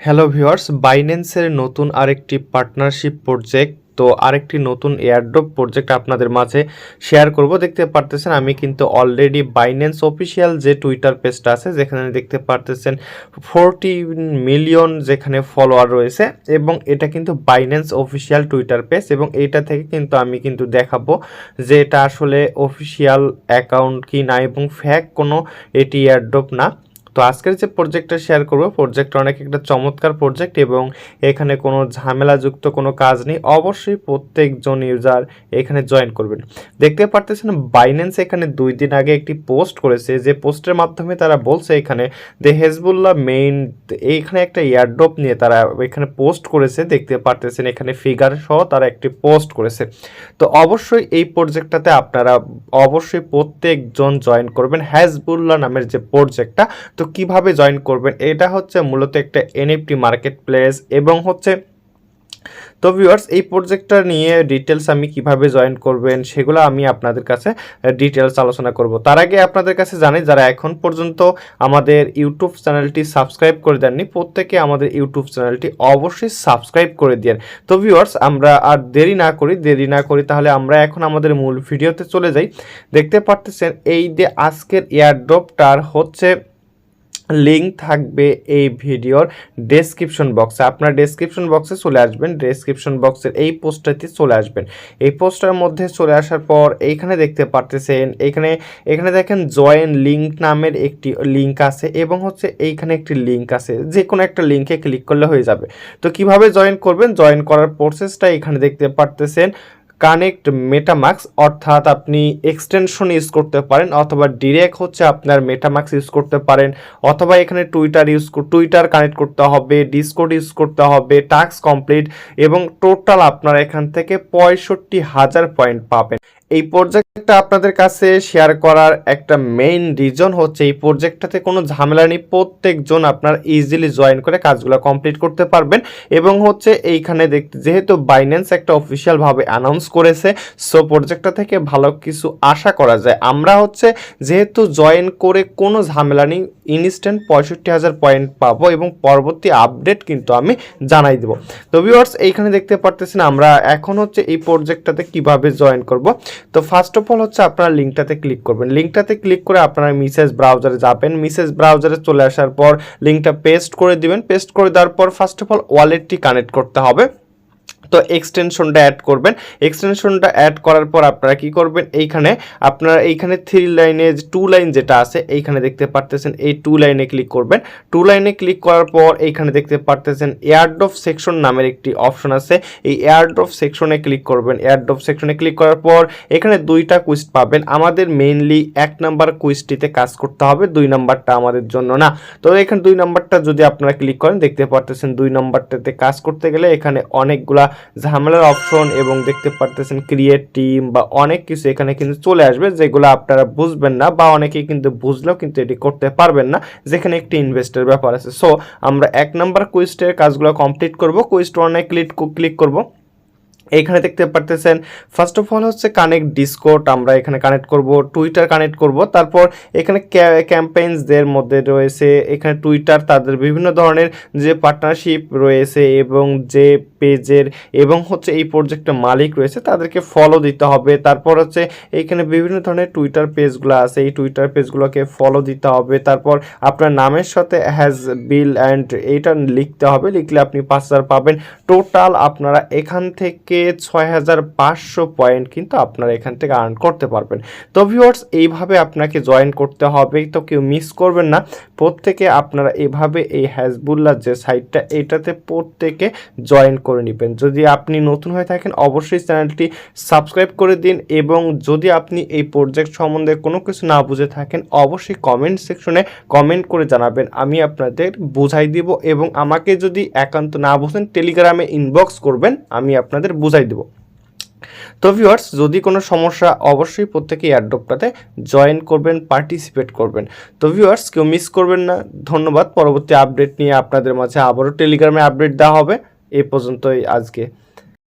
Hello viewers, বাইন্যান্সের নতুন আরেকটি partnership project আরেকটি নতুন এয়ারড্রপ প্রজেক্ট আপনাদের মাঝে শেয়ার করব। দেখতে পারতেছেন আমি কিন্তু অলরেডি বাইন্যান্স অফিসিয়াল যে টুইটার পেজটা আছে যেখানে দেখতে পারতেছেন 14 মিলিয়ন যেখানে ফলোয়ার রয়েছে এবং এটা কিন্তু বাইন্যান্স অফিসিয়াল টুইটার পেজ এবং এইটা থেকে কিন্তু আমি কিন্তু দেখাবো যে এটা আসলে অফিসিয়াল অ্যাকাউন্ট কি না এবং ফ্যাক কোনো এটি এয়ারড্রপ না। তো আজকের যে প্রজেক্টটা শেয়ার করব, প্রজেক্টটা অনেক একটা চমৎকার প্রজেক্ট এবং এখানে কোনো ঝামেলাযুক্ত কোনো কাজ নেই। অবশ্যই প্রত্যেকজন ইউজার এখানে জয়েন করবেন। দেখতে পারতেছেন বাইন্যান্স এখানে 2 দিন আগে একটি পোস্ট করেছে, যে পোস্টের মাধ্যমে তারা বলছে এখানে যে হেজবুল্লাহ মেইন এইখানে একটা এয়ারড্রপ নিয়ে তারা এখানে পোস্ট করেছে। দেখতে পারতেছেন এখানে ফিগার সহ তারা একটি পোস্ট করেছে। তো অবশ্যই এই প্রজেক্টটাতে আপনারা অবশ্যই প্রত্যেকজন জয়েন করবেন হেজবুল্লাহ নামের যে প্রজেক্টটা। তো কিভাবে জয়েন করবেন, এটা হচ্ছে মূলত একটা এনএফটি মার্কেট প্লেস এবং হচ্ছে তো ভিউয়ার্স এই প্রজেক্টটা নিয়ে ডিটেলস আমি কিভাবে জয়েন করবেন সেগুলো আমি আপনাদের কাছে ডিটেলস আলোচনা করব। তার আগে আপনাদের কাছে জানি যারা এখন পর্যন্ত আমাদের ইউটিউব চ্যানেলটি সাবস্ক্রাইব করে দেননি, প্রত্যেকে আমাদের ইউটিউব চ্যানেলটি অবশ্যই সাবস্ক্রাইব করে দিন। তো ভিউয়ার্স আমরা আর দেরি না করি তাহলে আমরা এখন আমাদের মূল ভিডিওতে চলে যাই। দেখতে পারতেছেন এই যে আজকের এয়ারড্রপটার হচ্ছে লিঙ্ক থাকবে এই ভিডিওর ডেসক্রিপশন বক্সে। আপনার ডেসক্রিপশন বক্সে চলে আসবেন, ডেসক্রিপশন বক্সের এই পোস্টটাতে চলে আসবেন। এই পোস্টার মধ্যে চলে আসার পর এইখানে দেখতে পারতেছেন এখানে দেখেন জয়েন লিঙ্ক নামের একটি লিঙ্ক আছে এবং হচ্ছে এইখানে একটি লিঙ্ক আছে, যে কোনো একটা লিঙ্কে ক্লিক করলে হয়ে যাবে। তো কিভাবে জয়েন করবেন, জয়েন করার প্রসেসটা এখানে দেখতে পারতেছেন। কানেক্ট মেটামাক্স, অর্থাৎ আপনি এক্সটেনশন ইউজ করতে পারেন অথবা ডিরেক্ট হচ্ছে আপনার মেটামাক্স ইউজ করতে পারেন অথবা এখানে টুইটার কানেক্ট করতে হবে, ডিসকর্ড ইউজ করতে হবে, টাস্ক কমপ্লিট এবং টোটাল আপনারা এখান থেকে 65,000 পয়েন্ট পাবেন। এই প্রজেক্টটা আপনাদের কাছে শেয়ার করার একটা মেইন রিজন হচ্ছে এই প্রজেক্টটাতে কোনো ঝামেলা নেই, প্রত্যেকজন আপনার ইজিলি জয়েন করে কাজগুলো কমপ্লিট করতে পারবেন এবং হচ্ছে এইখানে দেখতে যেহেতু বাইন্যান্স একটা অফিসিয়ালভাবে অ্যানাউন্স করেছে, সো প্রজেক্টটা থেকে ভালো কিছু আশা করা যায়। আমরা হচ্ছে যেহেতু জয়েন করে কোনো ঝামেলা নেই, ইনস্ট্যান্ট 65,000 পয়েন্ট পাবো এবং পরবর্তী আপডেট কিন্তু আমি জানাই দেবো। তো ভিউয়ার্স এইখানে দেখতে পারতেছেন আমরা এখন হচ্ছে এই প্রজেক্টটাতে কিভাবে জয়েন করব। তো ফার্স্ট অফ অল হচ্ছে আপনারা লিঙ্কটাতে ক্লিক করবেন। লিঙ্কটাতে ক্লিক করে আপনারা মেসেজ ব্রাউজারে যাবেন। মেসেজ ব্রাউজারে চলে আসার পর লিঙ্কটা পেস্ট করে দিবেন। পেস্ট করে দেওয়ার পর ফার্স্ট অফ অল ওয়ালেটটি কানেক্ট করতে হবে। তো এক্সটেনশনটা অ্যাড করবেন। এক্সটেনশনটা অ্যাড করার পর আপনারা কি করবেন, আপনারা এইখানে 3 লাইনে 2 লাইন যেটা আছে এইখানে দেখতে পারতেছেন, এই 2 লাইনে ক্লিক করবেন। 2 লাইনে ক্লিক করার পর এইখানে দেখতে পারতেছেন এয়ারড্রপ সেকশন নামের একটি অপশন আছে, এই এয়ারড্রপ সেকশনে ক্লিক করবেন। এয়ারড্রপ সেকশনে ক্লিক করার পর এখানে 2টা কুইজ পাবেন। আমাদের মেইনলি 1 নাম্বার কুইজটিতে কাজ করতে হবে, 2 নাম্বারটা আমাদের জন্য না। তো এখানে 2 নাম্বারটা যদি আপনারা ক্লিক করেন দেখতে পারতেছেন 2 নাম্বারটাতে কাজ করতে গেলে এখানে অনেকগুলা ঝামেলার অপশন এবং দেখতে পারতেছেন ক্রিয়েট টিম বা অনেক কিছু এখানে কিন্তু চলে আসবে, যেগুলো আপনারা বুঝবেন না বা অনেকেই কিন্তু বুঝলেও কিন্তু এটি করতে পারবেন না, যেখানে একটি ইনভেস্টের ব্যাপার আছে। সো আমরা 1 নাম্বার কুইজের কাজগুলো কমপ্লিট করব। কুইজ 1-এ ক্লিক করব। এখানে দেখতে পারতেছেন ফার্স্ট অফ অল হচ্ছে কানেক্ট ডিসকর্ড, আমরা এখানে কানেক্ট করব, টুইটার কানেক্ট করব। তারপর এখানে ক্যাম্পেইনসদের মধ্যে রয়েছে এখানে টুইটার তাদের বিভিন্ন ধরনের যে পার্টনারশিপ রয়েছে এবং যে পেজের এবং হচ্ছে এই প্রজেক্টের মালিক রয়েছে তাদেরকে ফলো দিতে হবে। তারপর হচ্ছে এখানে বিভিন্ন ধরনের টুইটার পেজগুলো আছে, এই টুইটার পেজগুলোকে ফলো দিতে হবে। তারপর আপনার নামের সাথে হ্যাজ বিল অ্যান্ড এইটা লিখতে হবে, লিখলে আপনি 5,000 পাবেন। টোটাল আপনারা এখান থেকে 6,500 পয়েন্ট কিন্তু আপনারা এখান থেকে আর্ন করতে পারবেন। তো ভিউয়ার্স এইভাবে আপনাকে জয়েন করতে হবে, তো কেউ মিস করবেন না। প্রত্যেকে আপনারা এভাবে এই হেজবুল্লাহ যে সাইটটা এটাতে প্রত্যেকে জয়েন করে নেবেন। যদি আপনি নতুন হয়ে থাকেন অবশ্যই চ্যানেলটি সাবস্ক্রাইব করে দিন এবং যদি আপনি এই প্রজেক্ট সম্বন্ধে কোনো কিছু না বুঝে থাকেন অবশ্যই কমেন্ট সেকশনে কমেন্ট করে জানাবেন, আমি আপনাদের বুঝাই দিব এবং আমাকে যদি একান্ত না বুঝেন টেলিগ্রামে ইনবক্স করবেন, আমি আপনাদের বুঝাই দেব। তো ভিউয়ার্স যদি কোনো সমস্যা অবশ্যই প্রত্যেকে এয়ারড্রপটাতে জয়েন করবেন, পার্টিসিপেট করবেন। তো ভিউয়ার্স কেউ মিস করবেন না। ধন্যবাদ। পরবর্তী আপডেট নিয়ে আপনাদের মাঝে আবারও টেলিগ্রামে আপডেট দেওয়া হবে। এই পর্যন্তই আজকে।